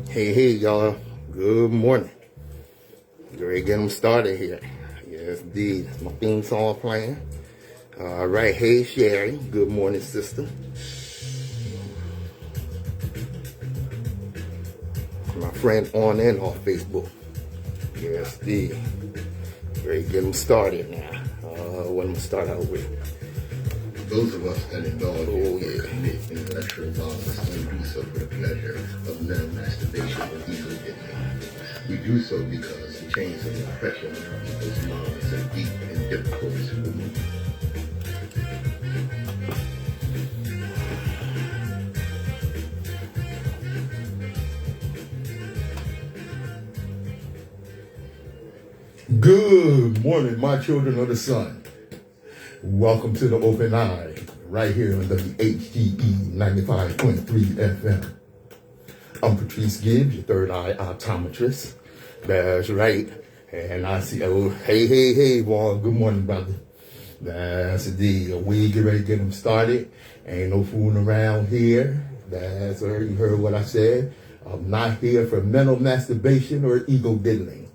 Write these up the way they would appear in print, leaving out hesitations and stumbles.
Hey, y'all. Good morning. Get ready to get them started here. Yes, indeed. My theme song playing. All right. Hey, Sherry. Good morning, sister. My friend on and off Facebook. Yes, indeed. Ready to get them started now. What I'm going to start out with. Those of us that indulge in commit intellectual violence only do so for the pleasure of mental masturbation or ego diddling. We do so because the chains of oppression on people's minds are deep and difficult to remove. Good morning, my children of the sun. Welcome to the Open Eye, right here on WHGE 95.3 FM. I'm Patrice Gibbs, your third eye optometrist. That's right. And I see, hey, Juan, good morning, brother. That's the we get ready to get them started. Ain't no fooling around here. That's right, you heard what I said. I'm not here for mental masturbation or ego diddling.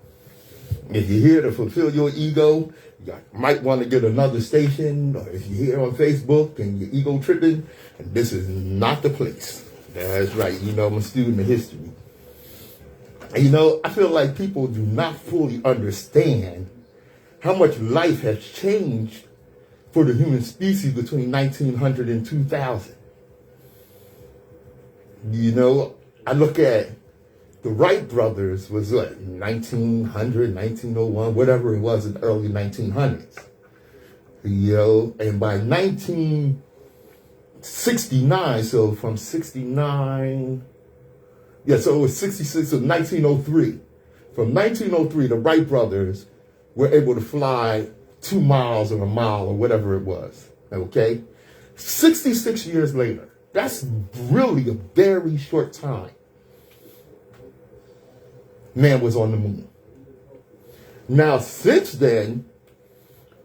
If you're here to fulfill your ego, you might want to get another station, or if you're here on Facebook and you're ego tripping, this is not the place. That's right. You know, I'm a student of history. And you know, I feel like people do not fully understand how much life has changed for the human species between 1900 and 2000. You know, I look at the Wright brothers was what, 1900, 1901, whatever it was in the early 1900s. You know, and by 1969, so from 69, so it was 66, so 1903. From 1903, the Wright brothers were able to fly 2 miles or a mile or whatever it was, okay? 66 years later, that's really a very short time. Man was on the moon. Now, since then,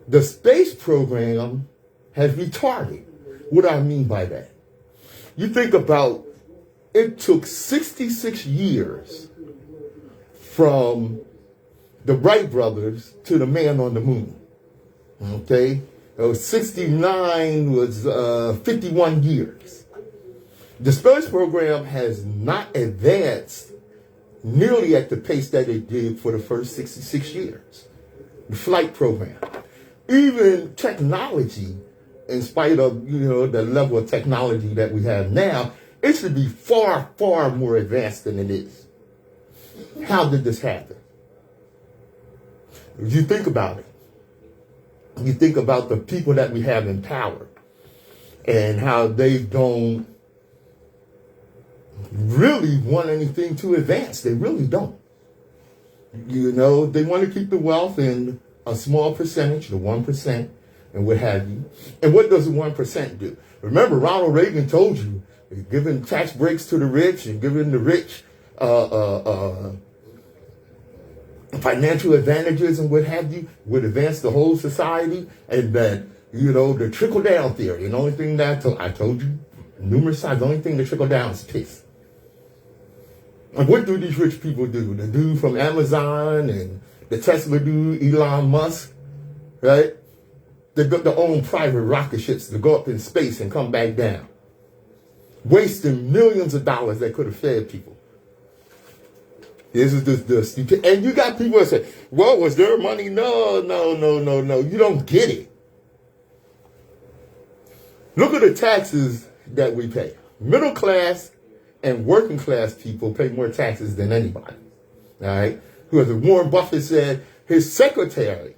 the space program has retarded. What do I mean by that? You think about, it took 66 years from the Wright brothers to the man on the moon. Okay? 69 was 51 years. The space program has not advanced nearly at the pace that it did for the first 66 years. The flight program. Even technology, in spite of, you know, the level of technology that we have now, it should be far, far more advanced than it is. How did this happen? If you think about it, you think about the people that we have in power and how they don't really want anything to advance. They really don't. You know, they want to keep the wealth in a small percentage, the 1%, and what have you. And what does the 1% do? Remember, Ronald Reagan told you, giving tax breaks to the rich and giving the rich financial advantages and what have you would advance the whole society, and that, you know, the trickle-down theory. And the only thing that I told you numerous times, the only thing that trickle down is piss. And what do these rich people do? The dude from Amazon and the Tesla dude, Elon Musk, right? They got their own private rocket ships to go up in space and come back down, wasting millions of dollars that could have fed people. This is the stupid. And you got people that say, well, was there money? No. You don't get it. Look at the taxes that we pay. Middle class and working class people pay more taxes than anybody. All right? Because Warren Buffett said his secretary,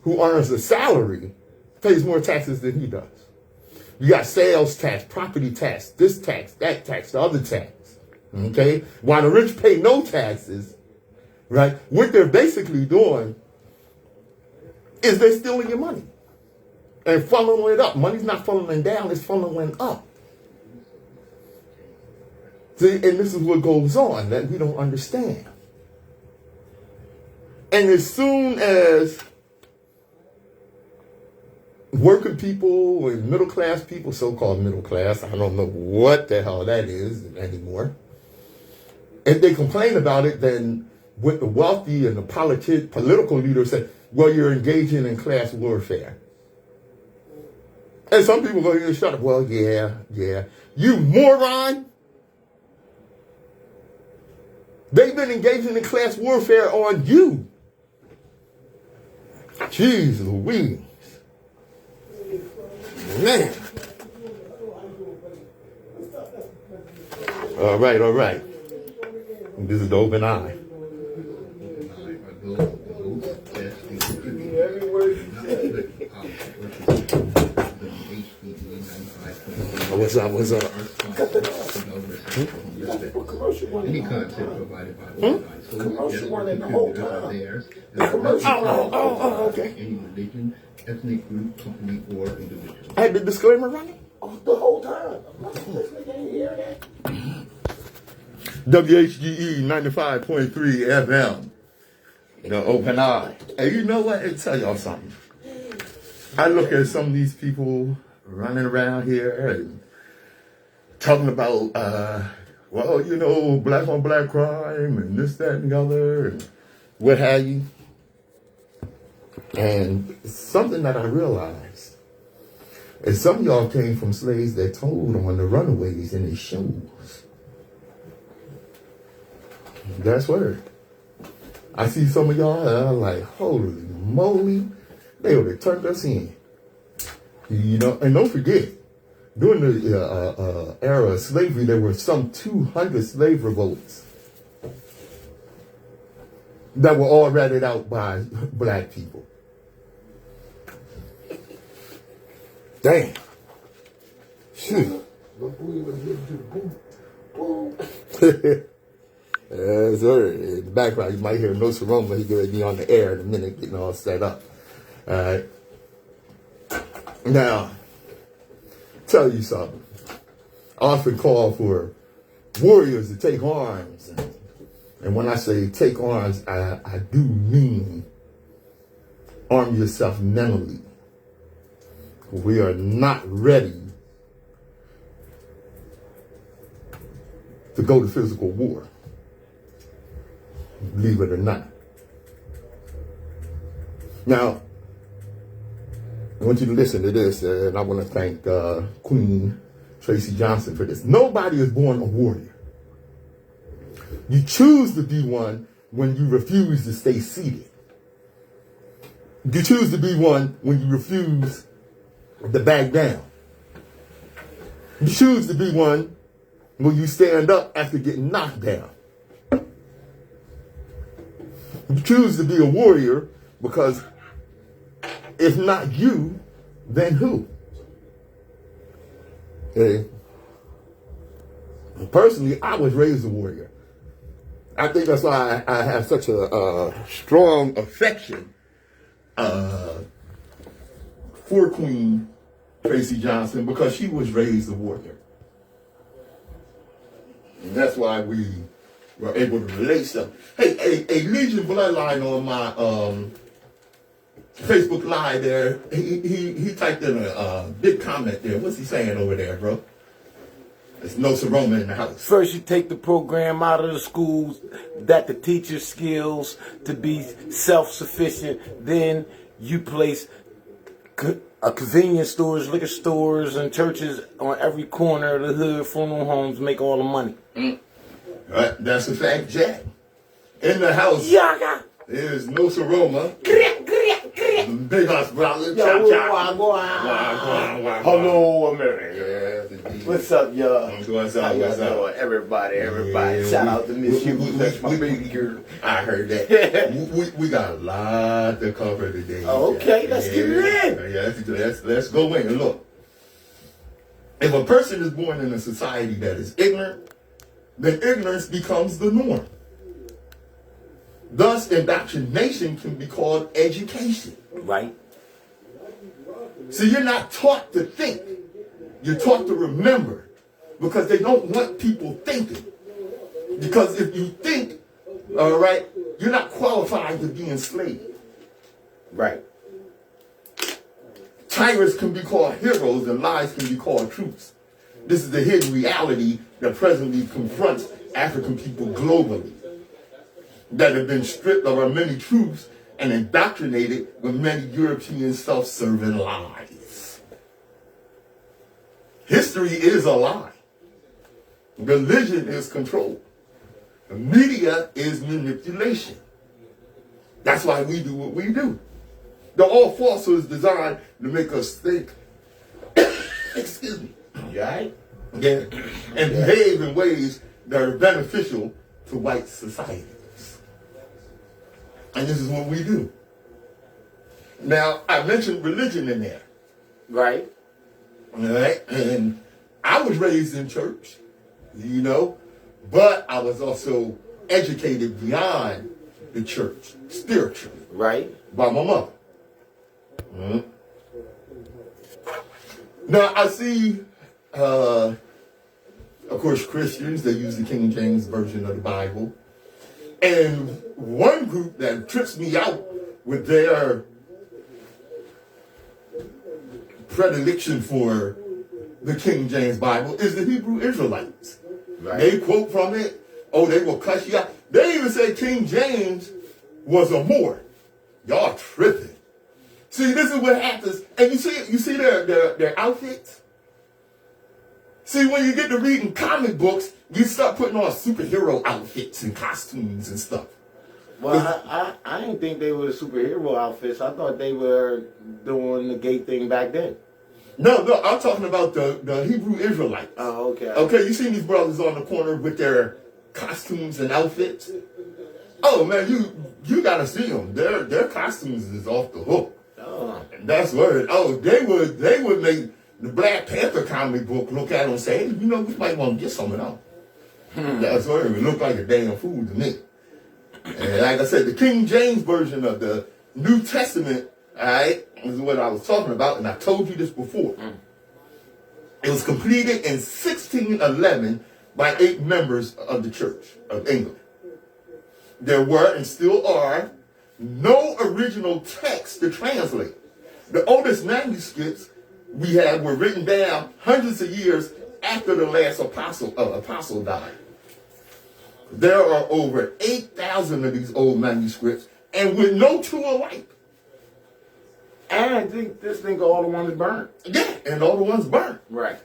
who earns a salary, pays more taxes than he does. You got sales tax, property tax, this tax, that tax, the other tax. Okay? While the rich pay no taxes, right? What they're basically doing is they're stealing your money and funneling it up. Money's not funneling down, it's funneling up. See, and this is what goes on that we don't understand. And as soon as working people and middle class people, so-called middle class, I don't know what the hell that is anymore. If they complain about it, then with the wealthy and the political leaders say, well, you're engaging in class warfare. And some people go here and shut up. Well, yeah. You moron! They've been engaging in class warfare on you. Jeez Louise. Man. All right. This is the open eye. What's up? Any content provided by commercial one in the whole time. Okay. Any religion, ethnic group, company, or individual. I had the disclaimer running The whole time. This nigga ain't hear that. WHGE 95.3 FM. The open eye. And you know what? I'll tell y'all something. I look at some of these people running around here and talking about, black on black crime and this, that, and the other, and what have you. And something that I realized is some of y'all came from slaves that told on the runaways in their shows. That's word. I see some of y'all and I'm like, holy moly, they would have turned us in. And don't forget, during the era of slavery, there were some 200 slave revolts that were all ratted out by black people. Damn. Shoot. Sir, in the background, you might hear Nsoromma. He's going to be on the air in a minute, getting all set up. All right. Now, tell you something. I often call for warriors to take arms. And when I say take arms, I do mean arm yourself mentally. We are not ready to go to physical war. Believe it or not. Now, I want you to listen to this, and I want to thank Queen Tracy Johnson for this. Nobody is born a warrior. You choose to be one when you refuse to stay seated. You choose to be one when you refuse to back down. You choose to be one when you stand up after getting knocked down. You choose to be a warrior because if not you, then who? Okay. Personally, I was raised a warrior. I think that's why I have such a strong affection for Queen Tracy Johnson, because she was raised a warrior. And that's why we were able to relate stuff. Hey, a Legion Bloodline on my Facebook Live there, he typed in a big comment there. What's he saying over there, bro? There's no Nsoromma in the house. First, you take the program out of the schools that the teacher skills to be self-sufficient. Then you place convenience stores, liquor stores, and churches on every corner of the hood. Funeral homes make all the money. Right, that's a fact, Jack. In the house, Yaga. there's no Nsoromma. Big house brother. Hello, America. Yes, indeed. What's up, y'all? I'm doing How something. y'all What's up? doing? Everybody. Yeah, Shout out to Miss You. That's my baby girl. I heard that. we got a lot to cover today. Okay, Jack. let's get it in. Yeah, let's go in. And look, if a person is born in a society that is ignorant, then ignorance becomes the norm. Thus, indoctrination can be called education. Right. So you're not taught to think. You're taught to remember, because they don't want people thinking. Because if you think, all right, you're not qualified to be enslaved. Right. Tyrants can be called heroes and lies can be called truths. This is the hidden reality that presently confronts African people globally, that have been stripped of our many truths and indoctrinated with many European self-serving lies. History is a lie. Religion is control. The media is manipulation. That's why we do what we do. They're all falsehoods designed to make us think, excuse me, right? Yeah, and behave in ways that are beneficial to white societies. And this is what we do. Now, I mentioned religion in there. Right. All right? And I was raised in church, but I was also educated beyond the church, spiritually. Right. By my mother. Mm-hmm. Now, I see, of course, Christians, they use the King James Version of the Bible. And one group that trips me out with their predilection for the King James Bible is the Hebrew Israelites. Right. They quote from it. Oh, they will cuss you out. They even say King James was a Moor. Y'all tripping. See, this is what happens. And you see their outfits? See, when you get to reading comic books, you start putting on superhero outfits and costumes and stuff. Well, I didn't think they were superhero outfits. I thought they were doing the gay thing back then. No, I'm talking about the Hebrew Israelites. Oh, okay. Okay, you see these brothers on the corner with their costumes and outfits? Oh, man, you got to see them. Their costumes is off the hook. Oh. And that's word. Oh, they would make the Black Panther comic book look at them and say, hey, we might want to get some of them. That's word. It looked like a damn fool to me. And like I said, the King James Version of the New Testament, all right, is what I was talking about, and I told you this before. It was completed in 1611 by 8 members of the Church of England. There were, and still are, no original text to translate. The oldest manuscripts we have were written down hundreds of years after the last apostle died. There are over 8,000 of these old manuscripts, and with no two alike. And I think this thing all the ones burned. Yeah, and all the ones burnt. Right.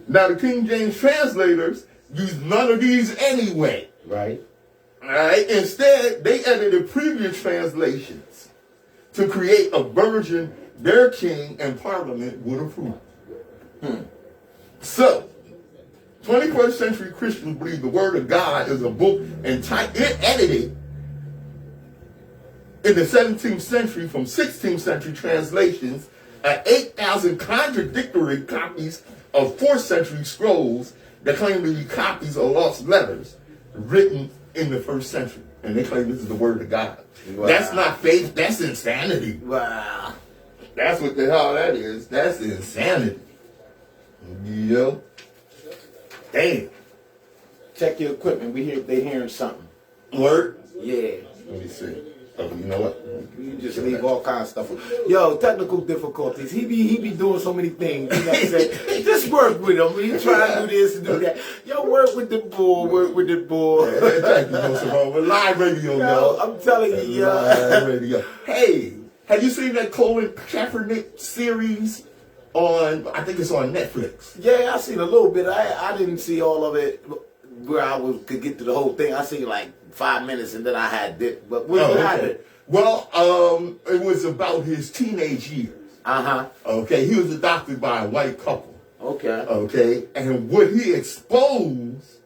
Now the King James translators used none of these anyway. Right. All right. Instead, they edited previous translations to create a version their king and parliament would approve. So, 21st century Christians believe the Word of God is a book edited in the 17th century from 16th century translations and 8,000 contradictory copies of 4th century scrolls that claim to be copies of lost letters written in the 1st century. And they claim this is the Word of God. Wow. That's not faith, that's insanity. Wow. That's what the hell that is. That's insanity. Damn. Check your equipment. They hearing something. Word? Yeah. Let me see. Oh, you know what? You just leave all kinds of stuff. Yo, technical difficulties. He be doing so many things. You gotta say, just work with him. He try to do this and do that. Yo, work with the bull. Work with the bull. Thank you, Nsoromma. We're live radio, y'all. I'm telling you, yo. Live radio. Hey, have you seen that Colin Kaepernick series on? I think it's on Netflix. Yeah, I seen a little bit. I didn't see all of it where I could get to the whole thing. I seen like 5 minutes and then I had it. But what happened? Well, it was about his teenage years. Okay, he was adopted by a white couple. Okay, and what he exposed,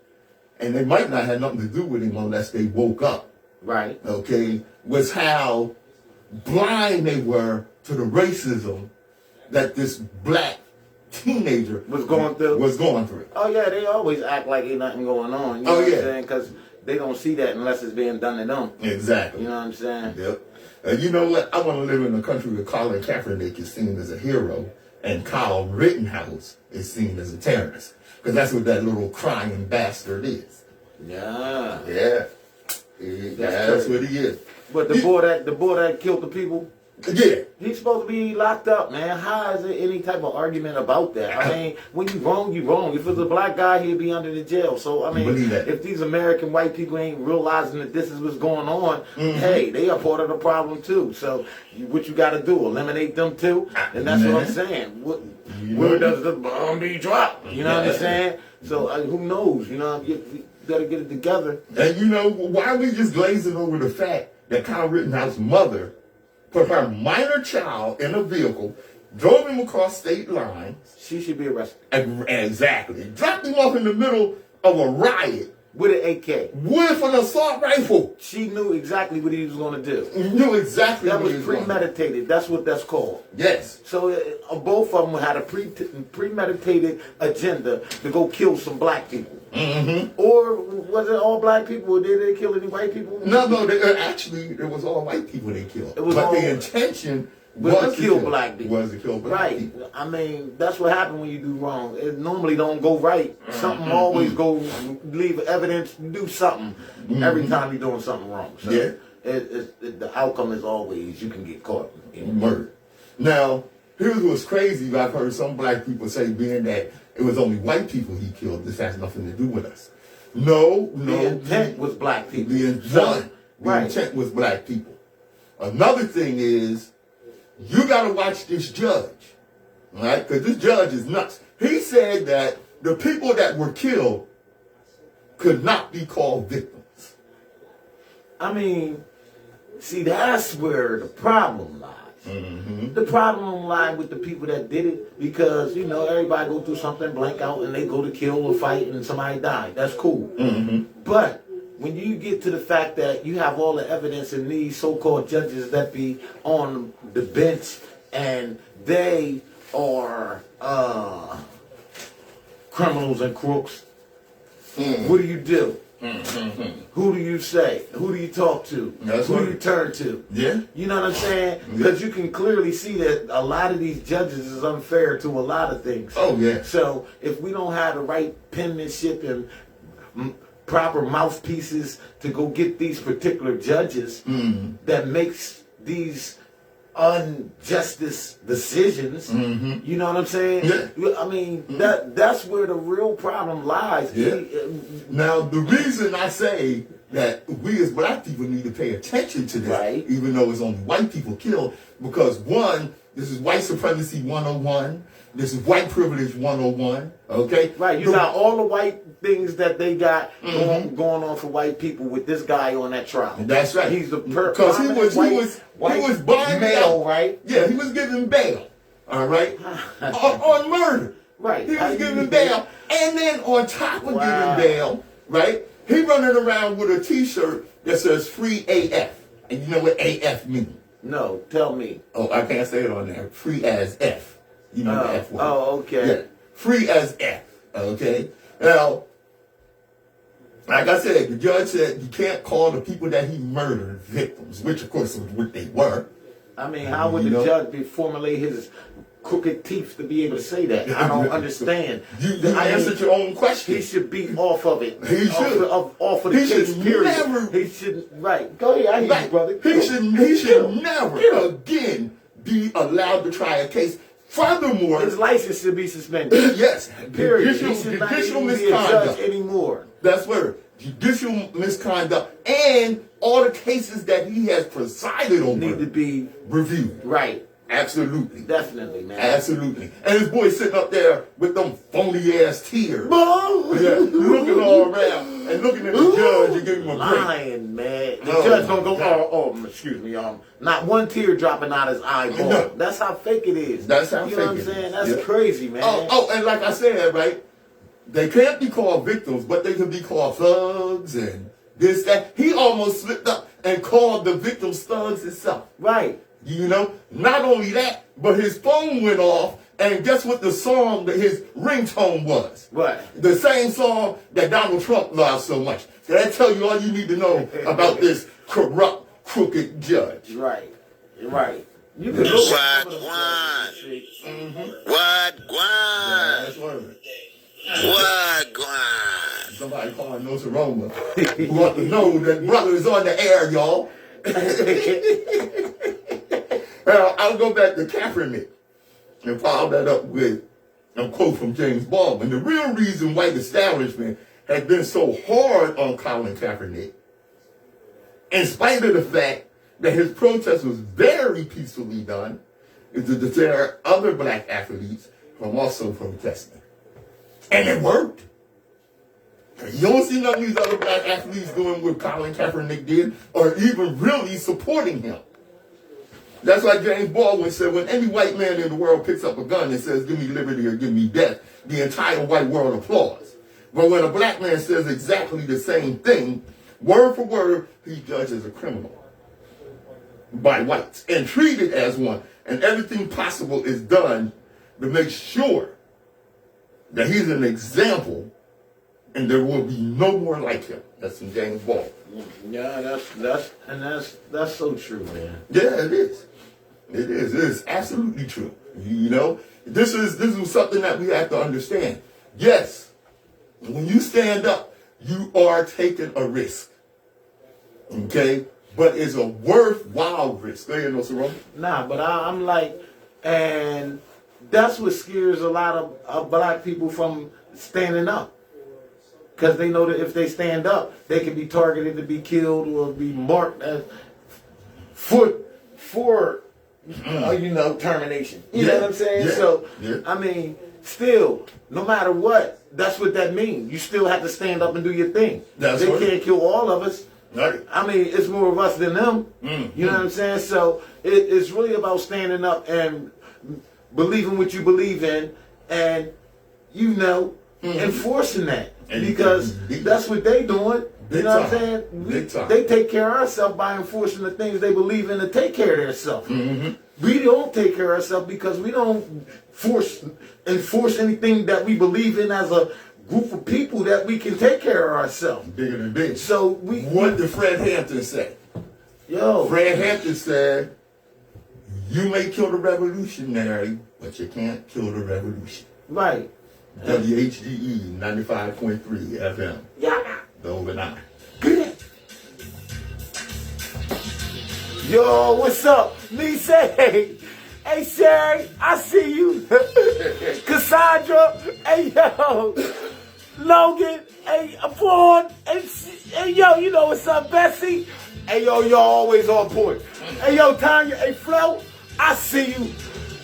and they might not have nothing to do with him unless they woke up. Right. Okay, was how blind they were to the racism that this black teenager was going through. Oh yeah, they always act like ain't nothing going on. You know what I'm saying? Because they don't see that unless it's being done to them. Exactly. You know what I'm saying? Yep. And you know what? I want to live in a country where Colin Kaepernick is seen as a hero and Kyle Rittenhouse is seen as a terrorist. Because that's what that little crying bastard is. Yeah. Yeah. That's what he is. But the boy that killed the people? Yeah. He's supposed to be locked up, man. How is there any type of argument about that? I mean, when you wrong, you wrong. If it was a black guy, he'd be under the jail. So, I mean, if these American white people ain't realizing that this is what's going on, hey, they are part of the problem too. So, what you got to do? Eliminate them too? And that's what I'm saying. Where does the bomb be dropped? You know what I'm saying? So, who knows? You know, you got to get it together. And you know, why are we just glazing over the fact that Kyle Rittenhouse's mother put her minor child in a vehicle, drove him across state lines? She should be arrested. Exactly. Dropped him off in the middle of a riot. With an AK. With an assault rifle. She knew exactly what he was going to do. Knew exactly that what was premeditated. That's what that's called. Yes. So both of them had a premeditated agenda to go kill some black people. Mm-hmm. Or was it all black people? Or did they kill any white people? No. Actually, it was all white people they killed. But the intention was to kill black people. Was to kill black people. Right. I mean, that's what happens when you do wrong. It normally don't go right. Something always go leave evidence, do something every time you're doing something wrong. So yeah. The outcome is always you can get caught in murder. Now, here's what's crazy. I've heard some black people say, being that it was only white people he killed, this has nothing to do with us. No. The intent was black people. The intent was black people. Another thing is, you got to watch this judge, right? Because this judge is nuts. He said that the people that were killed could not be called victims. I mean, see, that's where the problem lies. Mm-hmm. The problem lies with the people that did it because, you know, everybody go through something, blank out, and they go to kill or fight and somebody died. That's cool. Mm-hmm. But when you get to the fact that you have all the evidence in these so-called judges that be on the bench and they are criminals and crooks, what do you do? Mm-hmm. Who do you say? Who do you talk to? Who do you turn to? Yeah. You know what I'm saying? Because you can clearly see that a lot of these judges is unfair to a lot of things. Oh, yeah. So if we don't have the right penmanship and proper mouthpieces to go get these particular judges that makes these unjustice decisions, you know what I'm saying? Yeah. I mean, that's where the real problem lies. Yeah. Now, the reason I say that we as black people need to pay attention to this, right, even though it's only white people killed, because one, this is white supremacy 101, this is white privilege 101, okay? Right, you got all the white things that they got going on for white people with this guy on that trial. That's right. He's the because he was buying bail, right? Yeah, he was giving bail. All right, on murder. Right, he was giving bail, and then on top of giving bail, right, he running around with a T-shirt that says "Free AF," and you know what AF means? No, tell me. Oh, I can't say it on there. Free as F. You know the F word. Oh, okay. Yeah, free as F. Okay. Now, like I said, the judge said you can't call the people that he murdered victims, which of course was what they were. I mean, how would the judge formulate his crooked teeth to be able to say that? I don't understand. You answered your own question. He should be off of it. He should. Off of the case, period. He shouldn't. Right. Go ahead. I hear you, brother. He should never again be allowed to try a case. Furthermore, his license should be suspended. Yes. Period. He should not even be a judge anymore. That's where judicial misconduct and all the cases that he has presided over need to be reviewed. Right. Absolutely. Definitely, man. Absolutely. And his boy sitting up there with them phony ass tears. Yeah, looking all around and looking at the judge and giving him a break. Lying, man. The judge don't go, excuse me, not one tear dropping out his eyeball. No. That's how fake it is. That's how you fake know what I'm saying? That's crazy, man. And like I said, right, they can't be called victims, but they can be called thugs and this, that. He almost slipped up and called the victims thugs himself. Right. You know, not only that, but his phone went off, and guess what the song that his ringtone was? What? The same song that Donald Trump loves so much. So that tell you all you need to know about this corrupt, crooked judge. Right. Right. You can look at What? That's word. What? Somebody calling Nsoromma who want to know that brother is on the air, y'all. I'll go back to Kaepernick and follow that up with a quote from James Baldwin. The real reason white establishment has been so hard on Colin Kaepernick, in spite of the fact that his protest was very peacefully done, is to deter other black athletes from also protesting. And it worked. You don't see none of these other black athletes doing what Colin Kaepernick did or even really supporting him. That's why James Baldwin said, when any white man in the world picks up a gun and says, give me liberty or give me death, the entire white world applauds. But when a black man says exactly the same thing, word for word, he's judged as a criminal by whites and treated as one. And everything possible is done to make sure that he's an example and there will be no more like him. That's from James Baldwin. Yeah, that's so true, man. Yeah, it is. It is. It is absolutely true. You know, this is something that we have to understand. Yes, when you stand up, you are taking a risk. Okay? But it's a worthwhile risk. Go ahead, Nsoromma. Nah, but I'm like, and that's what scares a lot of black people from standing up. Because they know that if they stand up, they can be targeted to be killed or be marked as for termination. You know what I'm saying? So, I mean, still, no matter what, that's what that means. You still have to stand up and do your thing. They can't kill all of us. Right. I mean, it's more of us than them. You know what I'm saying? So it's really about standing up and believing what you believe in and, enforcing that. Because that's what they doing. You know what I'm saying? They take care of ourselves by enforcing the things they believe in to take care of themselves. We don't take care of ourselves because we don't enforce anything that we believe in as a group of people that we can take care of ourselves. Bigger than big. So what did Fred Hampton say? Fred Hampton said, you may kill the revolutionary, but you can't kill the revolution. Right. WHGE 95.3 FM. Yeah. The overnight. Yo, what's up? Me say, hey Sherry, I see you. Cassandra, hey yo. Logan, hey Vaughn, hey yo, you know what's up, Bessie? Hey yo, y'all always on point. Hey yo, Tanya, hey Flo, I see you.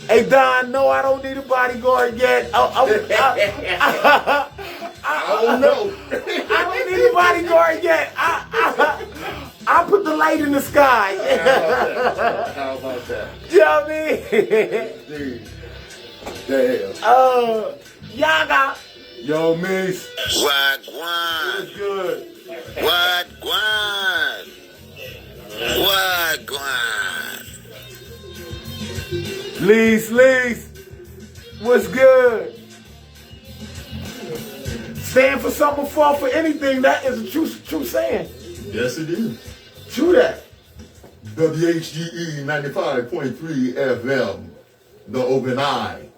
Hey Don, no, I don't need a bodyguard yet. I don't know. I don't need a bodyguard yet. I put the light in the sky. How about that? You know what I mean? Damn. Yaga. Yo, Mace. Wagwan. What's good? Wagwan. Wagwan. Lease. What's good? Stand for something, fall for anything. That is a true saying. Yes, it is. True that. WHGE 95.3 FM, The Open Eye,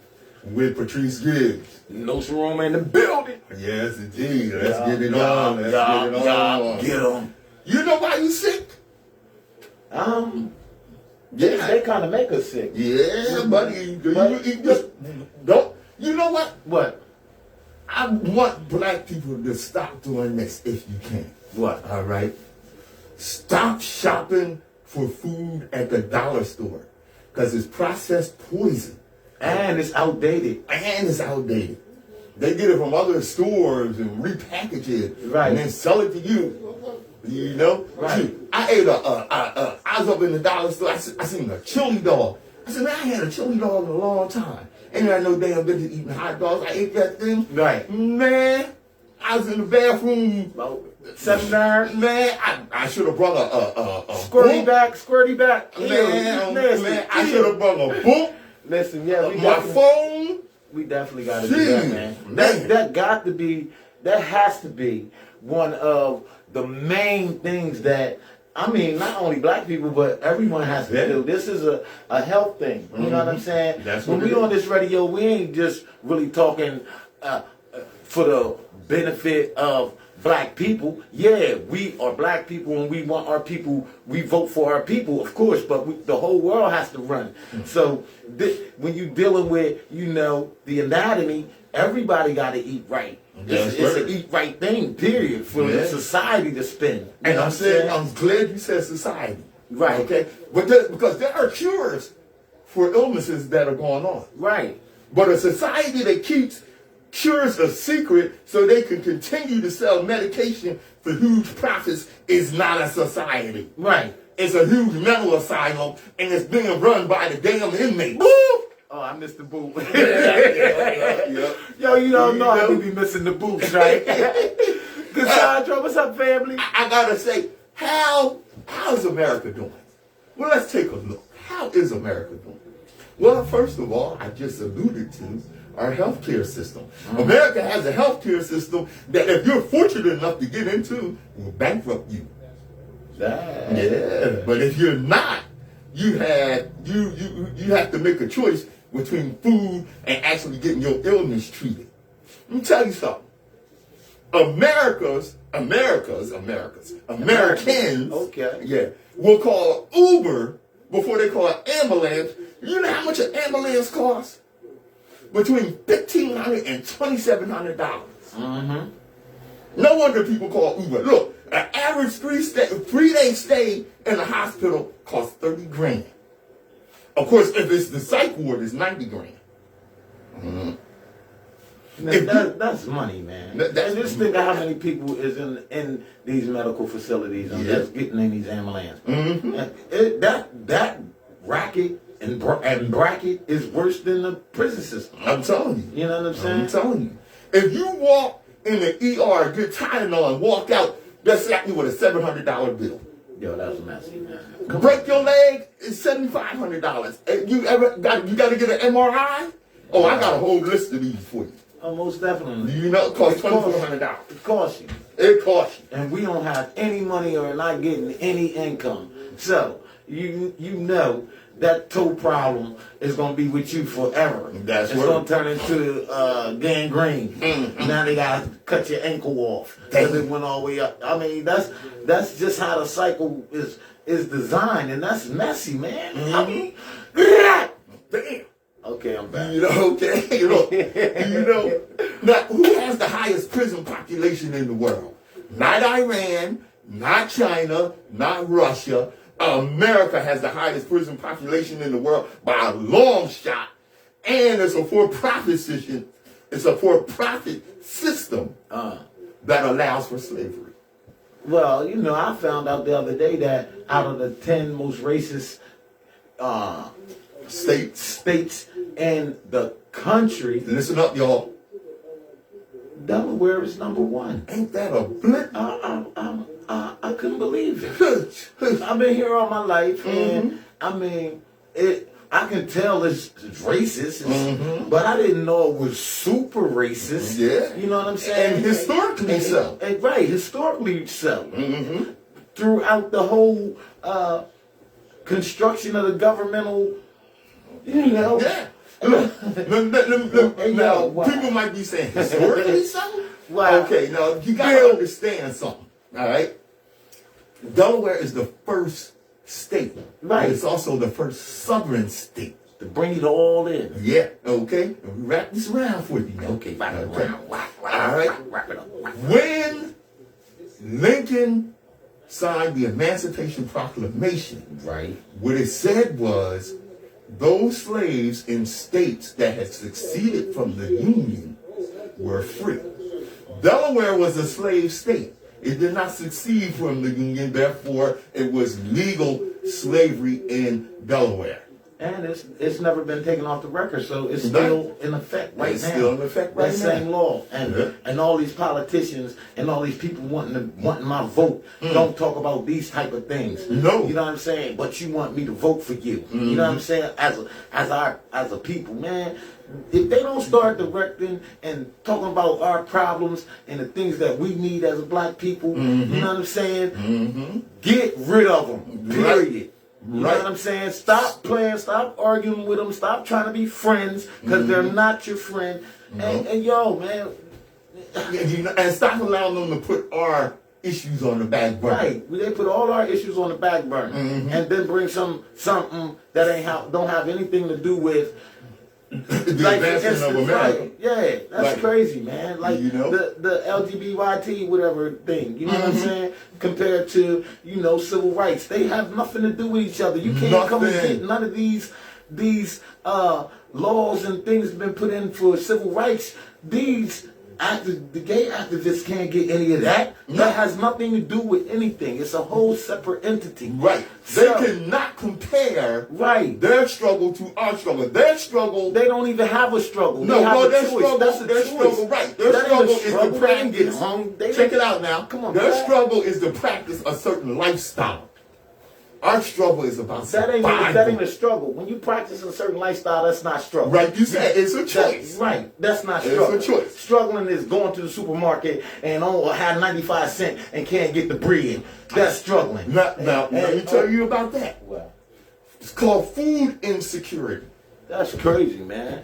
with Patrice Gibbs. Nsoromma in the building. Yes, indeed. Let's get it on. Let's get it on. Get them. You know why you sick? They kind of make us sick. Yeah, buddy. You just don't. You know what? What? I want black people to stop doing this if you can. What? All right? Stop shopping for food at the dollar store because it's processed poison. And it's outdated. They get it from other stores and repackage it. Right. And then sell it to you. You know? Right. I ate I was up in the dollar store. I seen a chili dog. I said, man, I had a chili dog in a long time. Ain't got no damn business eating hot dogs. I ate that thing. Right. Man, I was in the bathroom. About 7 hours. Man, I should have brought a Squirty back. Man, I should have brought a book. Listen, My phone. We definitely got to do that, man. That has to be one of the main things that, I mean, not only black people, but everyone has to do. This is a health thing. You know what I'm saying? That's when we on this radio, we ain't just really talking for the benefit of black people, yeah, we are black people and we want our people, we vote for our people, of course, but the whole world has to run. So when you're dealing with, the anatomy, everybody got to eat right. It's an eat right thing, period, for the society to spin. And I'm glad you said society. Right. Okay? But because there are cures for illnesses that are going on. Right. But a society that keeps cures a secret so they can continue to sell medication for huge profits is not a society. Right. It's a huge mental asylum, and it's being run by the damn inmates. Boo! Oh, I missed the boot. Yeah. Yo, you don't know I be missing the boots, right? Good Sandra, what's up, family? I gotta say, how's America doing? Well, let's take a look. How is America doing? Well, first of all, I just alluded to our healthcare system. America has a healthcare system that, if you're fortunate enough to get into, will bankrupt you. Yeah. But if you're not, you have to make a choice between food and actually getting your illness treated. Let me tell you something. Americans, Okay. Yeah, will call Uber before they call ambulance. You know how much an ambulance costs? Between $1,500 and $2,700. Mm-hmm. No wonder people call Uber. Look, an average 3-day stay in a hospital costs $30,000. Of course, if it's the psych ward, it's $90,000. Mm-hmm. That's money, man. And just think of how many people is in these medical facilities and that's getting in these ambulances. Mm-hmm. That racket and bracket is worse than the prison system. I'm telling you. You know what I'm saying? I'm telling you. If you walk in the ER, get Tylenol, and walk out, that's exactly with a $700 bill. Yo, that's messy, man. Break your leg is $7,500. You got to get an MRI? Oh, I got a whole list of these for you. Oh, most definitely. You know, it costs $2,400. It costs you. It costs you. And we don't have any money or not getting any income. So, you know that toe problem is going to be with you forever. That's it's going to turn into gangrene. Mm-hmm. Now they got to cut your ankle off because it went all the way up. I mean, that's just how the cycle is designed, and that's messy, man. Mm-hmm. I mean, damn. Okay, I'm back. Okay. Now, who has the highest prison population in the world? Not Iran, not China, not Russia. America has the highest prison population in the world by a long shot. And it's a for-profit system. It's a for-profit system that allows for slavery. Well, I found out the other day that out of the 10 most racist states in the country, listen up, y'all, Delaware is number 1. Ain't that a blip? I couldn't believe it. I've been here all my life, and I mean, I can tell it's racist, but I didn't know it was super racist. Yeah. You know what I'm saying? And historically so. Right, historically so. Throughout the whole construction of the governmental, Yeah. Look, now, people might be saying, historically so? Wow. Okay, now, you got to understand something, all right? Delaware is the first state. Right. But it's also the first southern state. To bring it all in. Yeah, okay? Wrap this around for you. Okay, wrap it around. All right? Wrap it up. When Lincoln signed the Emancipation Proclamation, Right. what it said was, those slaves in states that had seceded from the Union were free. Delaware was a slave state. It did not secede from the Union, therefore it was legal slavery in Delaware. And it's never been taken off the record, so it's still in effect right now. It's still in effect right now. That same law, and all these politicians and all these people wanting my vote don't talk about these type of things. No, you know what I'm saying. But you want me to vote for you. You know what I'm saying? As a people, man. If they don't start directing and talking about our problems and the things that we need as a black people, you know what I'm saying? Get rid of them. Period. You know what I'm saying? Stop playing, stop arguing with them, stop trying to be friends, because they're not your friend. And yo, man, And stop allowing them to put our issues on the back burner. Right. They put all our issues on the back burner, and then bring something that don't have anything to do with The advancement of America. Right. Yeah, that's crazy, man. Like the LGBT whatever thing. You know what I'm saying? Compared to civil rights, they have nothing to do with each other. You can't come and get none of these laws and things that have been put in for civil rights. The gay activists can't get any of that. That has nothing to do with anything. It's a whole separate entity. Right. They cannot compare their struggle to our struggle. Their struggle. They don't even have a struggle. No, they have their a struggle. That's a Their choice. struggle. Right. Their struggle is the practice. Check it out now. Come on. Their struggle is to practice a certain lifestyle. Our struggle is about that ain't a struggle. When you practice a certain lifestyle, that's not struggle. Right, you said it's a choice. That's not struggle. It's a choice. Struggling is going to the supermarket and have 95 cents and can't get the bread. That's struggling. Now, let me tell you about that. What? It's called food insecurity. That's crazy, man.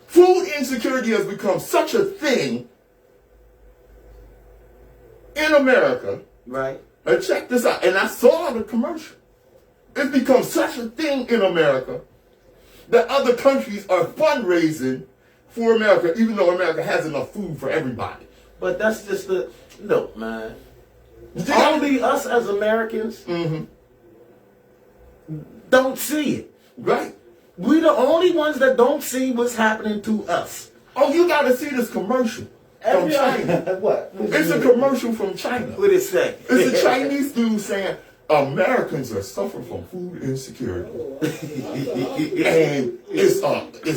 Food insecurity has become such a thing in America. Right. And check this out. And I saw the commercial. It's become such a thing in America that other countries are fundraising for America, even though America has enough food for everybody. But that's just look, man. Only us as Americans don't see it. Right. We the only ones that don't see what's happening to us. Oh, you got to see this commercial from China. What? It's a commercial from China. What it say? It's a Chinese dude saying Americans are suffering from food insecurity. And it's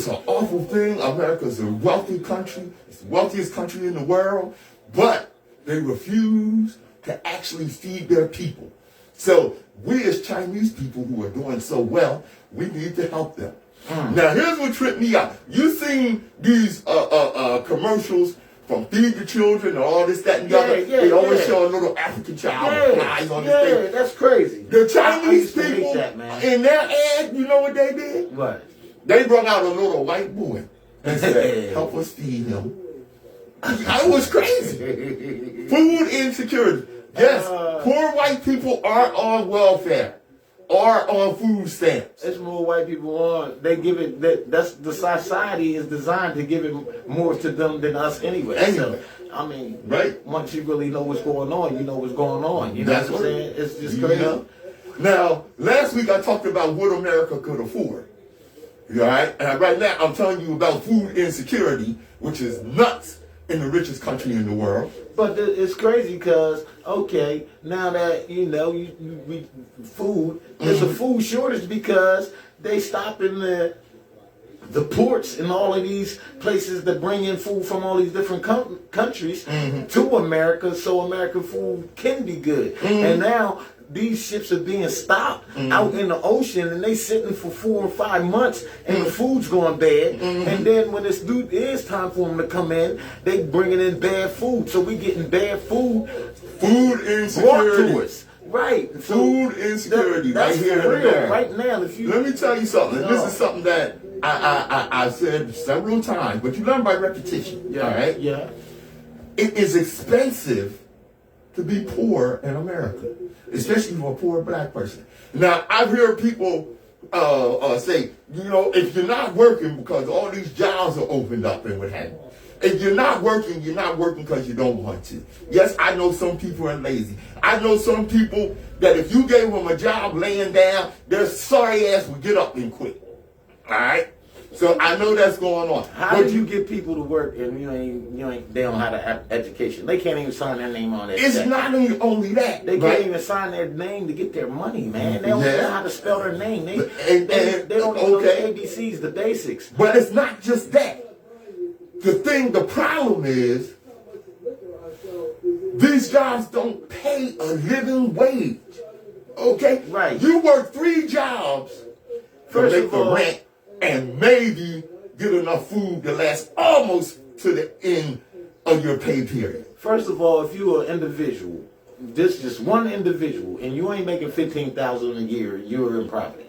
an awful thing. America's a wealthy country. It's the wealthiest country in the world. But they refuse to actually feed their people. So we as Chinese people who are doing so well, we need to help them. Now here's what tripped me out. You seen these commercials from Feed the Children and all this, that, and the other. They always show a little African child with flies on his face. Yeah, that's crazy. The Chinese I people, that, man. in their ad, you know what they did? What? They brought out a little white boy and said, help us feed him. That was crazy. Food insecurity. Yes, poor white people are on welfare. Are on food stamps. It's more white people on. They give it that's the society is designed to give it more to them than us anyway. So, I mean, once you really know what's going on, you know what's going on. You know what I'm saying? It's just crazy. Now, last week I talked about what America could afford. All right? And right now I'm telling you about food insecurity, which is nuts in the richest country in the world. But it's crazy because, okay, now that, food, there's a food shortage because they stop in the ports and all of these places that bring in food from all these different countries to America so American food can be good. And now these ships are being stopped out in the ocean and they sitting for 4 or 5 months and the food's going bad. And then when it's time for them to come in, they bringing in bad food. So we getting bad food. Food insecurity. To us. Right. So food insecurity that's right here real, in America. right now. If you let me tell you something. This is something that I've said several times, but you learn by repetition. Yeah. All right? Yeah. It is expensive to be poor in America, especially for a poor black person. Now, I've heard people say, if you're not working because all these jobs are opened up and what have you. If you're not working because you don't want to. Yes, I know some people are lazy. I know some people that if you gave them a job laying down, their sorry ass would get up and quit. All right? So I know that's going on. How do you get people to work and they don't have an education? They can't even sign their name on that. It's not only that. They can't even sign their name to get their money, man. They don't know how to spell their name. They don't even know the ABCs, the basics. But it's not just that. The problem is these jobs don't pay a living wage. Okay? Right. You work 3 jobs to make the rent and maybe get enough food to last almost to the end of your pay period. First of all, if you're an individual, just one individual, and you ain't making $15,000 a year, you're in poverty.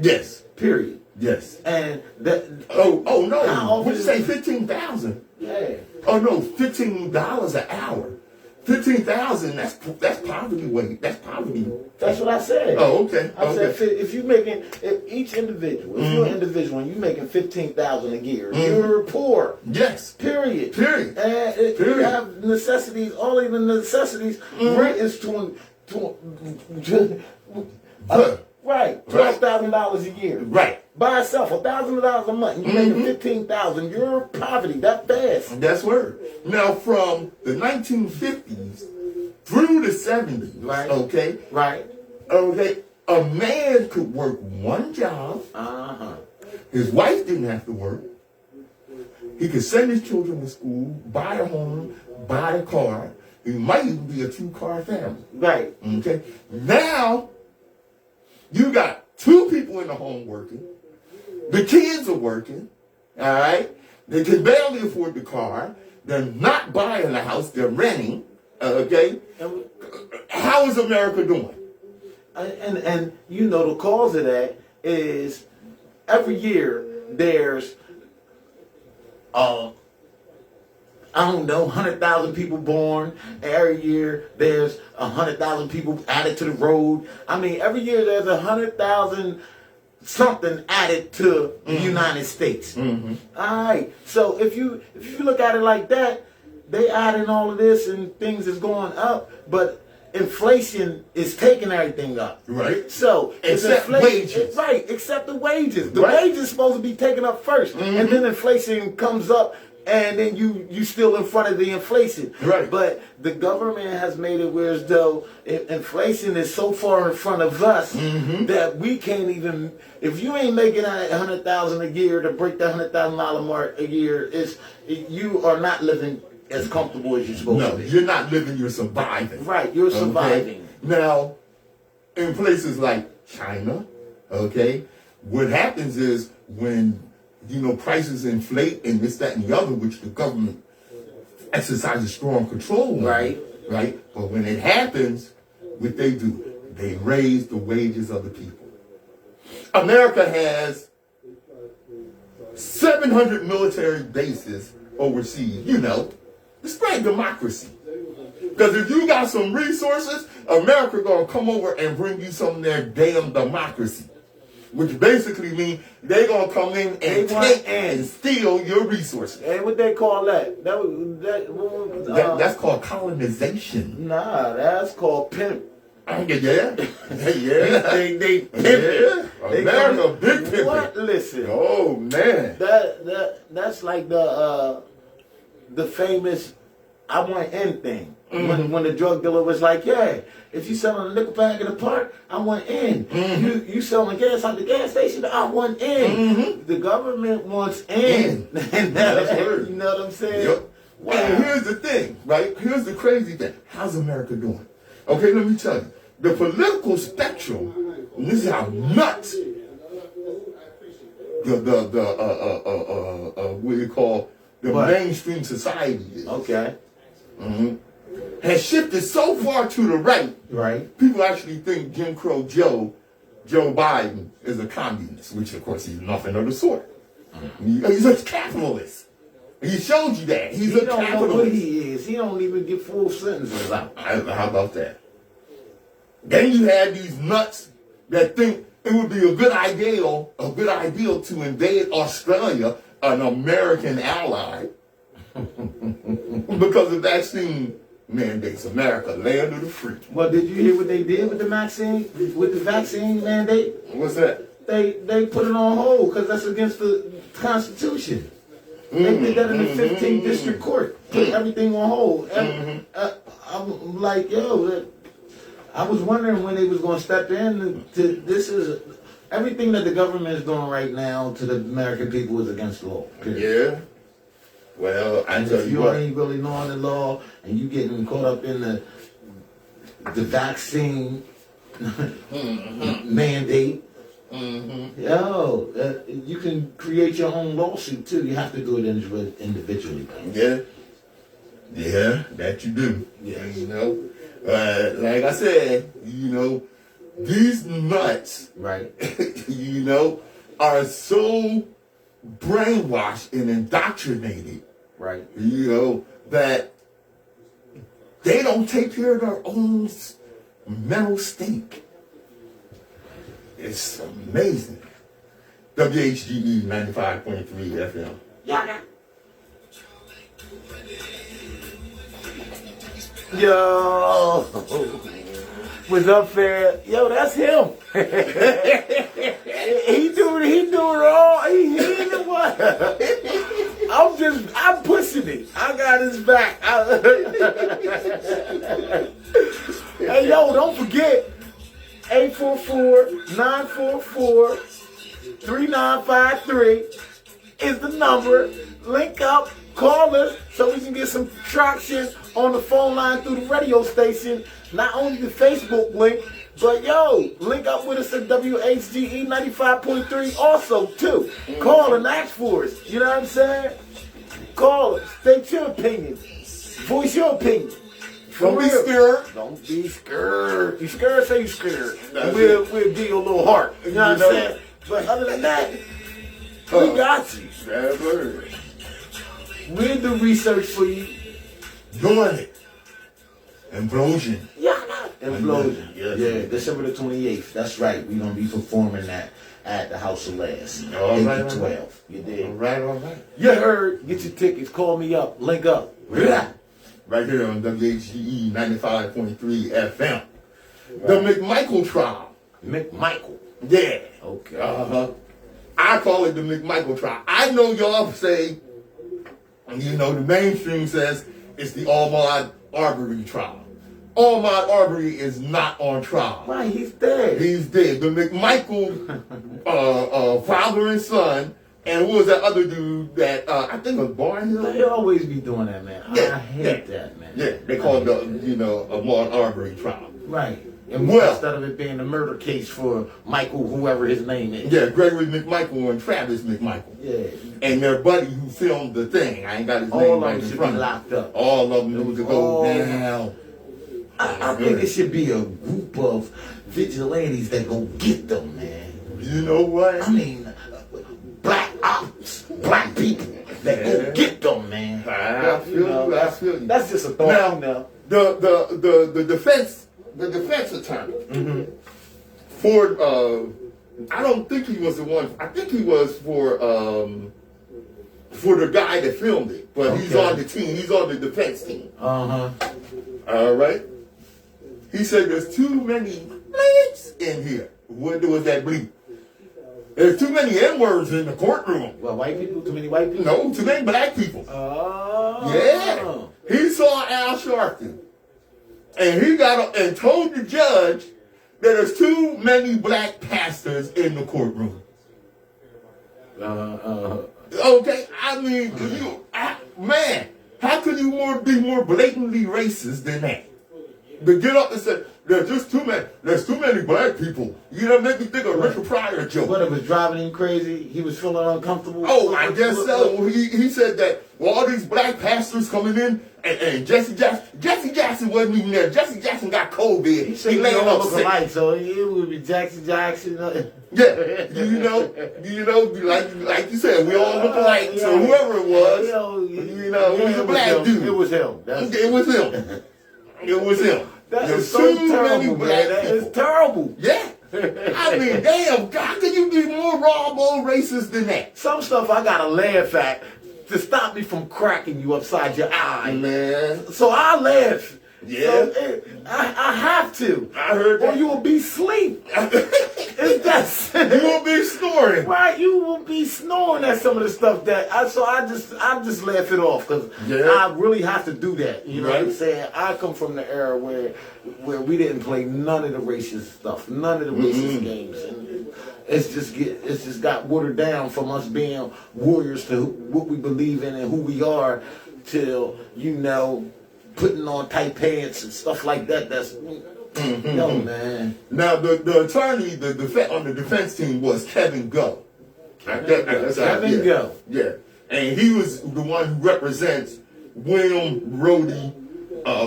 Yes. Period. Yes. And that. Oh no! How Would you often- say 15,000? Yeah. Oh no, $15 an hour. 15,000. That's poverty wage. That's poverty. That's what I said. Oh, okay. I Okay. said if you making if each individual, if you're an individual and you're making 15,000 a year, you're poor. Yes. Period. Period. And you Period. have necessities. All of the necessities. Rent is Good. right $12,000 a year. Right. By itself, $1,000 a month. You're making 15,000. You're poverty. That fast. That's word. Now, from the 1950s through the 70s, Right. okay, Right. a man could work one job. His wife didn't have to work. He could send his children to school, buy a home, buy a car. It might even be a two-car family. Right. Okay. Now, you got two people in the home working. The kids are working. All right. They can barely afford the car. They're not buying a house. They're renting. Okay. How is America doing? And you know the cause of that is every year there's I don't know, 100,000 people born. Every year there's 100,000 people added to the road. I mean, every year there's 100,000 something added to the United States. All right. So if you look at it like that, they adding all of this and things is going up, but inflation is taking everything up. Right. So it's Except wages. Right, except the wages. The Right. wages supposed to be taken up first. And then inflation comes up and then you still in front of the inflation. Right. But the government has made it where as though inflation is so far in front of us that we can't even, if you ain't making $100,000 a year to break that $100,000 mark a year, you are not living as comfortable as you're supposed No, to be. you're not living, you're surviving. Right, you're surviving. Now, in places like China, okay, what happens is when, prices inflate and this, that, and the other, which the government exercises strong control on. Right. Right? But when it happens, what they do, they raise the wages of the people. America has 700 military bases overseas, It's great democracy. Because if you got some resources, America gonna come over and bring you some of their damn democracy. Which basically means they gonna come in and take and steal your resources. And what they call that? That's called colonization. Nah, that's called pimp. Yeah. Yeah. They pimp it. They America big pimping. What? Listen. Oh man. That's like the famous I want in thing. When the drug dealer was like, yeah, if you selling a nickel bag in the park, I want in. You selling gas at the gas station, I want in. The government wants in. And That's word. you know what I'm saying? Yep. Wow. And here's the thing, right? Here's the crazy thing. How's America doing? Okay, let me tell you. The political spectrum, and this is how nuts what you call the mainstream society is. Okay. Has shifted so far to the right. Right. People actually think Jim Crow Joe Biden is a communist, which of course he's nothing of the sort. He's a capitalist. He showed you that. He don't capitalist. know what he is. He don't even get full sentences out. How about that? Then you had these nuts that think it would be a good ideal to invade Australia, an American ally, because of vaccine mandates. America, land of the free. Well, did you hear what they did with the vaccine mandate? What's that? They put it on hold because that's against the Constitution. They did that in the 15th District Court. Put everything on hold. I'm like, I was wondering when they was going to step in. This is everything that the government is doing right now to the American people is against the law. Period. Yeah. Well, I tell If you you what. ain't really knowing the law and you getting caught up in the vaccine mandate, you can create your own lawsuit too. You have to do it individually. Yeah, that you do. Yeah. Like I said, these nuts, Right. are so brainwashed and indoctrinated, Right. that they don't take care of their own mental state. It's amazing. WHGE 95.3 FM. Yo, was up there. Yo, that's him. he doing all. He ain't what. I'm pushing it. I got his back. Hey, yo, don't forget 844-944-3953 is the number. Link up, call us so we can get some traction on the phone line through the radio station. Not only the Facebook link, but link up with us at WHGE 95.3 also too. Call and ask for us. You know what I'm saying? Call us. State your opinion. Voice your opinion. Don't be scared. Don't be scared. You scared? Say you scared. We'll give you a little heart. You know what I'm saying? But other than that, we got you. We'll do research for you. Doing it. Implosion. Implosion. Yeah, December the 28th. That's right. We're going to be performing that at the House of Last. 8 to 12. You did. All right. You heard. Get your tickets. Call me up. Link up. Right here on WHGE 95.3 FM. The McMichael trial. McMichael. Yeah. Okay. I call it the McMichael trial. I know y'all say, the mainstream says it's the Ahmaud Arbery trial. Ahmaud Arbery is not on trial. Why? He's dead. He's dead. The McMichael father and son, and what was that other dude that I think was Barnhill? They always be doing that, man. Yeah, I hate that, man. Yeah, they call it the Ahmaud Arbery trial. Right. And instead of it being a murder case for Michael, whoever his name is. Yeah, Gregory McMichael and Travis McMichael. Yeah. And their buddy who filmed the thing. I ain't got his All name of right them in should front be of locked up. All of them need to go down. I think it should be a group of vigilantes that go get them, man. You know what? I mean, black ops, black people that go get them, man. I feel you. That's just a thought. Now, the defense attorney for I don't think he was the one. I think he was for the guy that filmed it, but he's on the team. He's on the defense team. All right. He said there's too many bleeps in here. What was that bleep? There's too many N-words in the courtroom. Well, white people? Too many white people? No, too many black people. Oh. Yeah. He saw Al Sharpton. And he got up and told the judge that there's too many black pastors in the courtroom. Okay, I mean, man, how could you be more blatantly racist than that? To get up and say, there's too many black people. Make me think of Richard Pryor joke. What, it was driving him crazy? He was feeling uncomfortable? Oh, I guess so. He said that all these black pastors coming in, and Jesse Jackson wasn't even there. Jesse Jackson got COVID. He laying up sick. Alike, so it would be Jackson. Yeah, like you said, we all look alike. So whoever it was, it was a black dude. It was him. It was him. It was him. That is so terrible, man. That is terrible. Yeah. I mean, damn, how can you be more raw, more racist than that? Some stuff I gotta laugh at to stop me from cracking you upside your eye. Man. So I laugh. Yeah. So, I have to. I heard that. Or you will be asleep. It's that simple. You will be snoring. Right, you will be snoring at some of the stuff that I just laugh it off because I really have to do that. You know what I'm saying? I come from the era where we didn't play none of the racist stuff, none of the racist games, and it's just got watered down from us being warriors to what we believe in and who we are, till putting on tight pants and stuff like that. That's yo, man. Now the attorney, on the defense team was Kevin Go. Kevin Go. Yeah, and he was the one who represents William Rhodey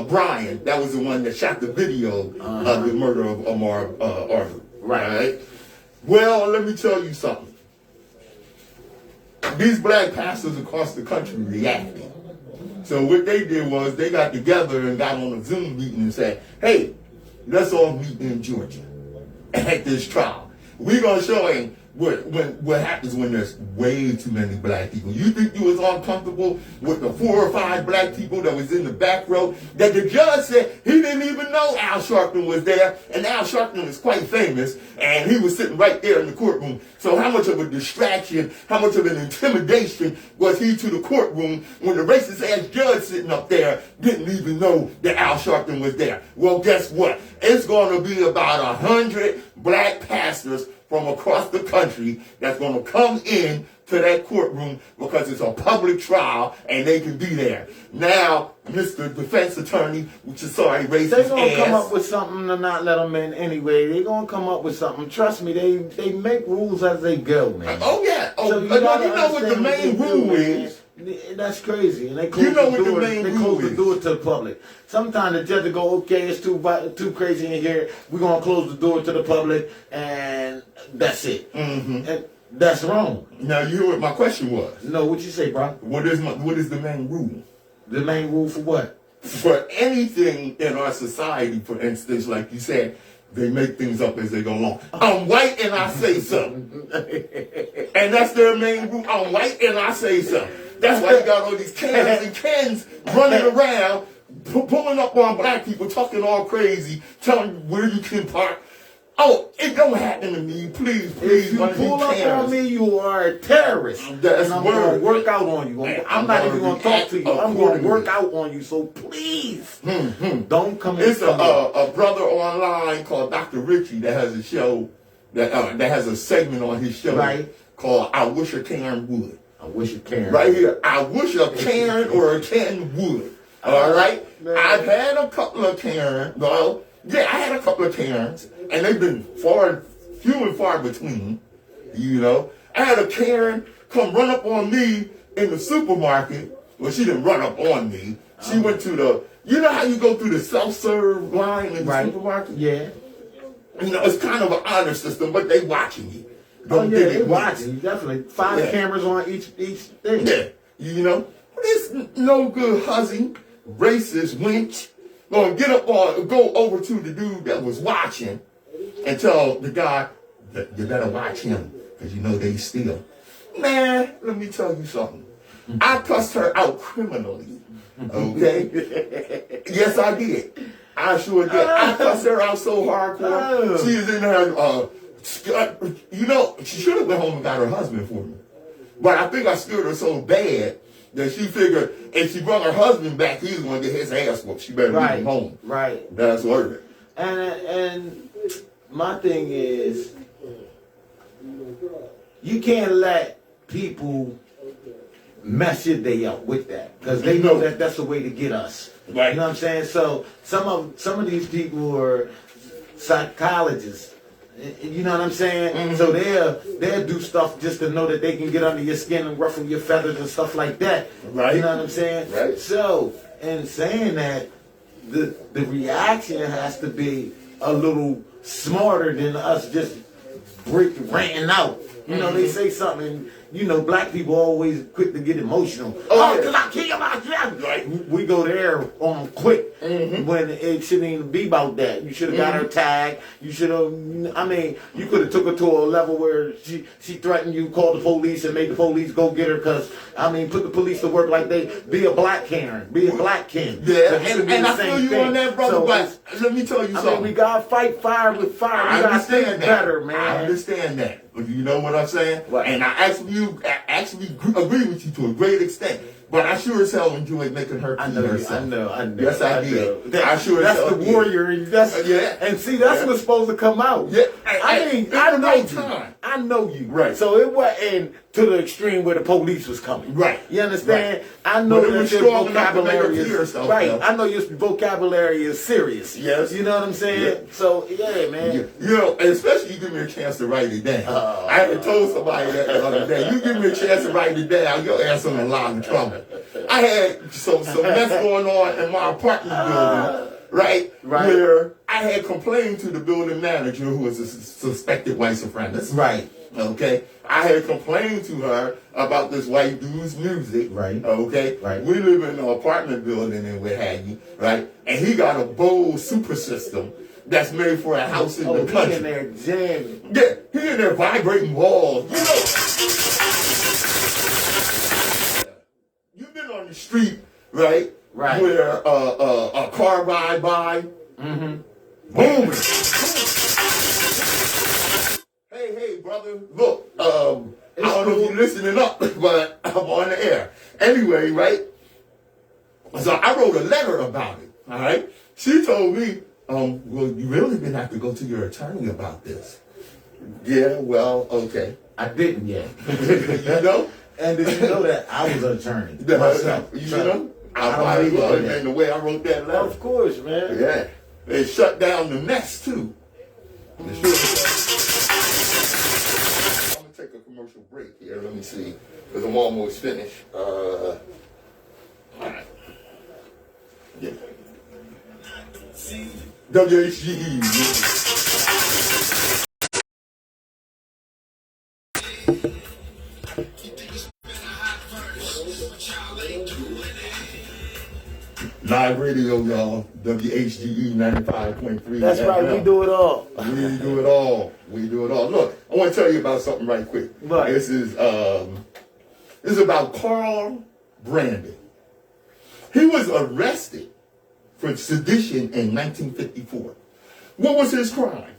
Bryan. That was the one that shot the video of the murder of Ahmaud Arbery. Right. Well, let me tell you something. these black pastors across the country reacted. So what they did was they got together and got on a Zoom meeting and said, hey, let's all meet in Georgia at this trial. We're going to show him what happens when there's way too many black people. You think you was uncomfortable with the 4 or 5 black people that was in the back row that the judge said he didn't even know Al Sharpton was there, and Al Sharpton is quite famous, and he was sitting right there in the courtroom. So how much of a distraction, how much of an intimidation was he to the courtroom when the racist ass judge sitting up there didn't even know that Al Sharpton was there? Well, guess what? It's going to be about 100 black pastors from across the country that's going to come in to that courtroom because it's a public trial and they can be there. Now, Mr. Defense Attorney, which is sorry, racist They're going to ass. come up with something to not let them in anyway. They're going to come up with something. Trust me, they make rules as they go, man. Oh, yeah. Oh, So you know what the understand main they do, rule man. is? That's crazy, and they close You know the what the door. main They rule close the is. door to the public. Sometimes the judge will go, "Okay, it's too crazy in here. We're gonna close the door to the public, and that's it." Mm-hmm. And that's wrong. Now, you hear what my question was. No, what you say, bro? What is the main rule? The main rule for what? For anything in our society, for instance, like you said, they make things up as they go along. I'm white and I say something. And that's their main rule. I'm white and I say something. That's why you got all these cans and cans running around, pulling up on black people, talking all crazy, telling you where you can park. Oh, it don't happen to me. Please, If you one of pull these up cans. on me, you are a terrorist. That's and I'm word. going to work out on you. I'm not even going to talk to you. I'm going to accordingly. work out on you. So please, don't come in. It's a brother online called Dr. Richie that has a show that has a segment on his show Right. called "I Wish a Karen Would." I wish you can. Right here, I wish a Karen or a Karen would. All right, Man. I've had a couple of Karen. Well, yeah, I had a couple of Karens, and they've been few and far between. You know, I had a Karen come run up on me in the supermarket. Well, she didn't run up on me. She went to the. You know how you go through the self-serve line in the Right. supermarket? Yeah. You know, it's kind of an honor system, but they watching you. Oh Don't yeah, get they it watching. You definitely 5 Yeah. cameras on each thing. Yeah, you know, this no good hussy, racist wench gonna go over to the dude that was watching and tell the guy that you better watch him because you know they steal. Man, let me tell you something. I cussed her out criminally. Okay? Yes, I did. I sure did. I cussed her out so hardcore. She is in her. You know, she should have went home and got her husband for me. But I think I scared her so bad that she figured if she brought her husband back, he was going to get his ass whooped. She better leave him home. Right. That's word. And my thing is, you can't let people mess your day up with that because they know that that's a way to get us. Right. You know what I'm saying? So some of these people are psychologists. You know what I'm saying? Mm-hmm. So they'll do stuff just to know that they can get under your skin and ruffle your feathers and stuff like that. Right. You know what I'm saying? Right. So in saying that, the reaction has to be a little smarter than us just ranting out. You know, they say something. You know, black people always quick to get emotional. Oh, yeah. Cause I kill myself. Right. We go there on quick when it shouldn't even be about that. You should have got her tagged. You should have. I mean, you could have took her to a level where she threatened you, called the police, and made the police go get her. Cause I mean, put the police to work like they be a black Karen, be a black Ken. Yeah, It should be and the I feel same you thing. on that, brother. So But let me tell you I something. mean, we gotta fight fire with fire. I We gotta understand think that. better, man. I understand that. But you know what I'm saying? What? And I actually agree with you to a great extent. But I sure as hell enjoyed making her I pee know, herself. I know. Yes, I did. That- I sure as that's hell the did. warrior. That's Yeah. and see, that's Yeah. what's supposed to come out. Yeah. I mean, At I the know right you. time. I know you. Right. So it wasn't to the extreme where the police was coming. Right. You understand? Right. I know But it that was your strong enough to make her vocabulary pee is herself, right. though. I know your vocabulary is serious. Yes. You know what I'm saying? Yeah. So yeah, man. You know, and especially you give me a chance to write it down. I had told somebody that the other day. You give me a chance to write it down, your ass on a lot of trouble. I had some mess going on in my apartment building, right? Where I had complained to the building manager, who was a suspected white supremacist. Right. Okay, I had complained to her about this white dude's music. Right. Okay. Right. We live in an apartment building and what have you. Right. And he got a Bose super system that's made for a house in the country. He in there jamming. Yeah, he in there vibrating walls. You know, you've been on the street, right? Right. Where a car ride by. Mm-hmm. Boom. Hey, brother, look, I don't know if you're listening up, but I'm on the air. Anyway, right? So I wrote a letter about it, all right? She told me, well, you really didn't have to go to your attorney about this. Yeah, well, okay. I didn't yet. You know? And did you know that I was an attorney myself? You know? I don't might as believe well, in that. and the way I wrote that letter. Of course, man. Yeah. They shut down the nest, too. I'm going to take a commercial break here. Let me see. Because I'm almost finished. All right. Yeah. WHGE. Live radio, y'all. WHGE 95.3. That's right. We do it all. We do it all. We do it all. Look, I want to tell you about something right quick. Right. This is about Carl Brandon. He was arrested for sedition in 1954. What was his crime?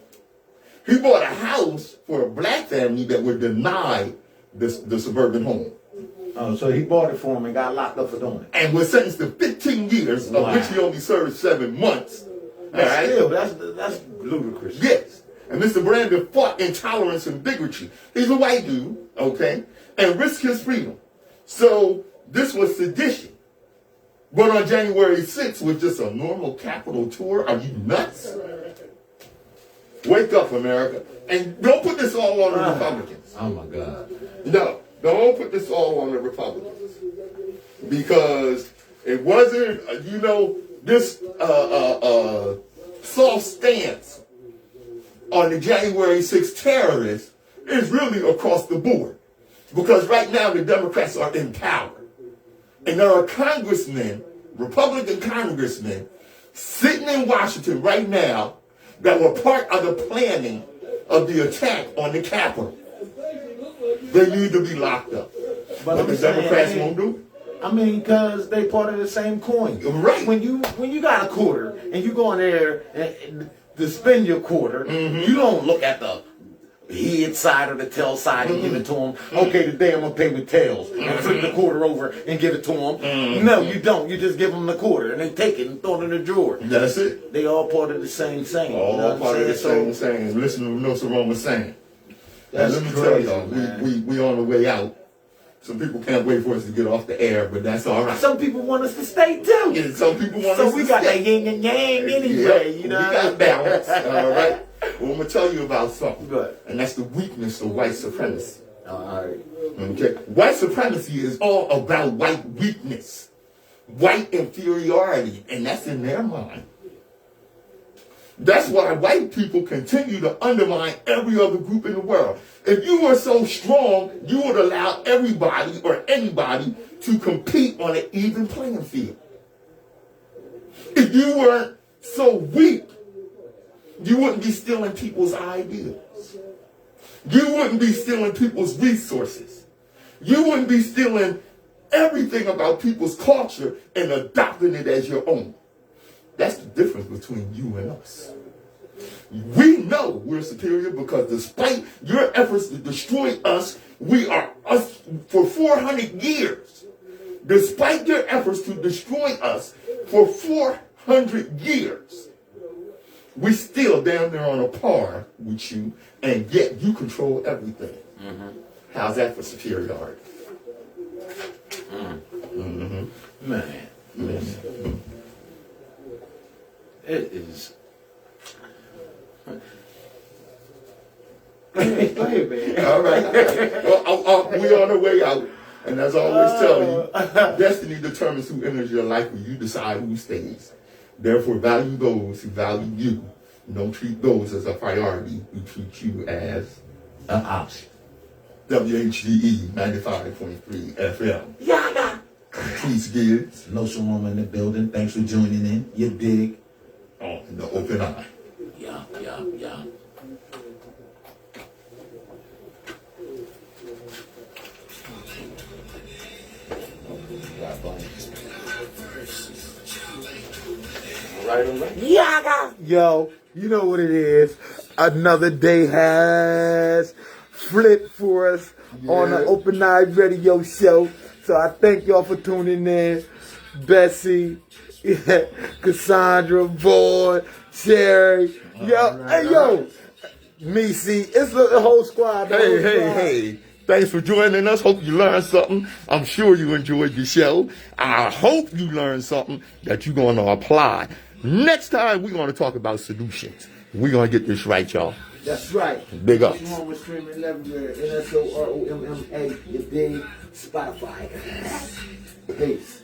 He bought a house for a black family that were denied the suburban home. Oh, so he bought it for him and got locked up for doing it. And was sentenced to 15 years, of which he only served 7 months. That's still, that's ludicrous. Yes. And Mr. Brandon fought intolerance and bigotry. He's a white dude, okay, and risked his freedom. So this was sedition. But on January 6th was just a normal Capitol tour. Are you nuts? Wake up, America. And don't put this all on the Republicans. Oh, my God. No, don't put this all on the Republicans. Because it wasn't, this soft stance on the January 6th terrorists is really across the board. Because right now the Democrats are in power. And there are congressmen, Republican congressmen, sitting in Washington right now that were part of the planning of the attack on the Capitol. They need to be locked up. But the Democrats won't do. I mean, because they part of the same coin. Right. When you got a quarter and you go in there and to spend your quarter, you don't look at the head side or the tail side and give it to them. Okay, today I'm going to pay with tails. And flip the quarter over and give it to them. No, you don't. You just give them the quarter and they take it and throw it in the drawer. That's it. They all part of the same saying. All you know part of the same saying. Listen to Nsoromma saying. That's let me crazy, tell y'all, man. we on the way out. Some people can't wait for us to get off the air, but that's all right. Some people want us to stay too. Yeah, some people want us So to we got stay. that yin and yang anyway, you know. We got balance, all right? Well, I'm going to tell you about something. Good. And that's the weakness of white supremacy. All right. Okay? White supremacy is all about white weakness, white inferiority, and that's in their mind. That's why white people continue to undermine every other group in the world. If you were so strong, you would allow everybody or anybody to compete on an even playing field. If you weren't so weak, you wouldn't be stealing people's ideals. You wouldn't be stealing people's resources. You wouldn't be stealing everything about people's culture and adopting it as your own. That's the difference between you and us. We know we're superior because despite your efforts to destroy us, we are us for 400 years. Despite your efforts to destroy us for 400 years, we still down there on a par with you, and yet you control everything. How's that for superiority? Man, listen. It is. Go ahead, man. All right. Well, we're on the way out. And as I always tell you, destiny determines who enters your life and you decide who stays. Therefore, value those who value you. Don't treat those as a priority who treat you as An option. WHGE 95.3 FM. Yaga. Patrice Gibbs Nsoromma in the building. Thanks for joining in. You dig? on the Open Eye. Yeah. Right. Yaga. Yo, you know what it is. Another day has flipped for us on the Open Eye Radio Show. So I thank y'all for tuning in. Bessie, Cassandra, Boy, Sherry, yo, Missy. It's the whole squad. Hey. Thanks for joining us. Hope you learned something. I'm sure you enjoyed the show. I hope you learned something that you're going to apply. Next time, we're going to talk about solutions. We're going to get this right, y'all. That's right. Big ups. Nsoromma streaming everywhere. Nsoromma. You dig? Spotify. Peace.